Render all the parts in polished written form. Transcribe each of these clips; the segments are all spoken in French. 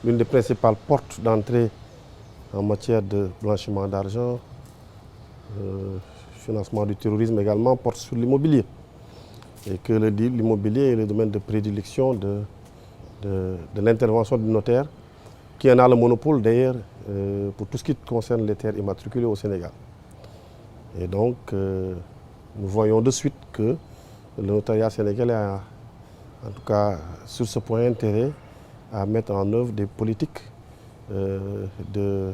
L'une des principales portes d'entrée en matière de blanchiment d'argent, financement du terrorisme également, porte sur l'immobilier. Et que l'immobilier est le domaine de prédilection de l'intervention du notaire, qui en a le monopole d'ailleurs pour tout ce qui concerne les terres immatriculées au Sénégal. Et donc, nous voyons de suite que le notariat sénégalais a, en tout cas sur ce point, intérêt à mettre en œuvre des politiques de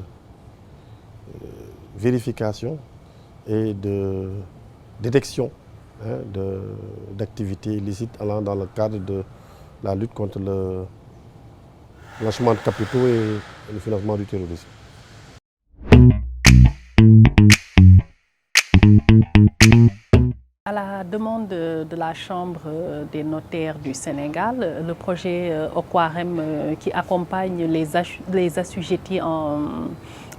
vérification et de détection d'activités illicites allant dans le cadre de la lutte contre le blanchiment de capitaux et le financement du terrorisme. À la demande de la Chambre des notaires du Sénégal, le projet Okwarem qui accompagne les assujettis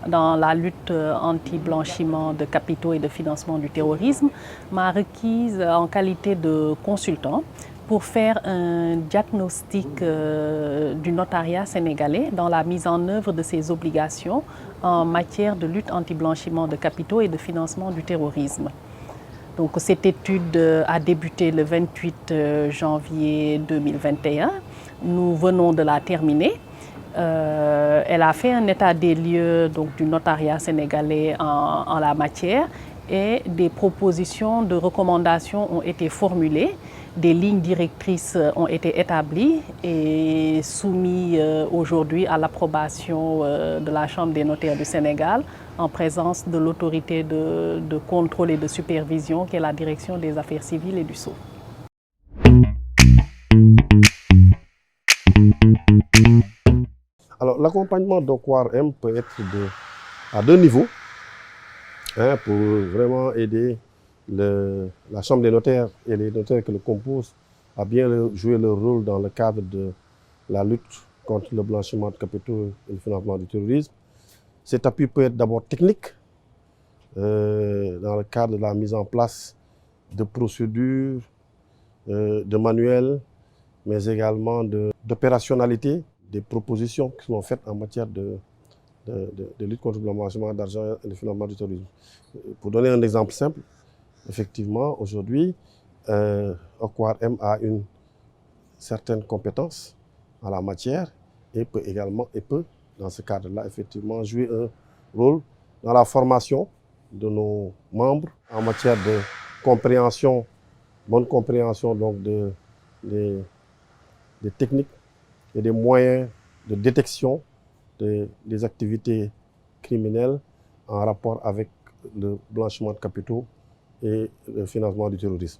dans la lutte anti-blanchiment de capitaux et de financement du terrorisme m'a requise en qualité de consultant pour faire un diagnostic du notariat sénégalais dans la mise en œuvre de ses obligations en matière de lutte anti-blanchiment de capitaux et de financement du terrorisme. Donc, cette étude a débuté le 28 janvier 2021. Nous venons de la terminer. Elle a fait un état des lieux donc, du notariat sénégalais en la matière et des propositions de recommandations ont été formulées. Des lignes directrices ont été établies et soumises aujourd'hui à l'approbation de la Chambre des notaires du Sénégal en présence de l'autorité de contrôle et de supervision qui est la Direction des affaires civiles et du Sceau. Alors, l'accompagnement d'Okwarem peut être à deux niveaux pour vraiment aider la Chambre des notaires et les notaires qui le composent à bien jouer leur rôle dans le cadre de la lutte contre le blanchiment de capitaux et le financement du terrorisme. Cet appui peut être d'abord technique, dans le cadre de la mise en place de procédures, de manuels, mais également d'opérationnalité, des propositions qui sont faites en matière de lutte contre le blanchiment d'argent et le financement du terrorisme. Pour donner un exemple simple, effectivement, aujourd'hui, Okwarem a une certaine compétence en la matière et peut également, dans ce cadre-là, effectivement, jouer un rôle dans la formation de nos membres en matière de compréhension, bonne compréhension donc des techniques et des moyens de détection des activités criminelles en rapport avec le blanchiment de capitaux et le financement du terrorisme.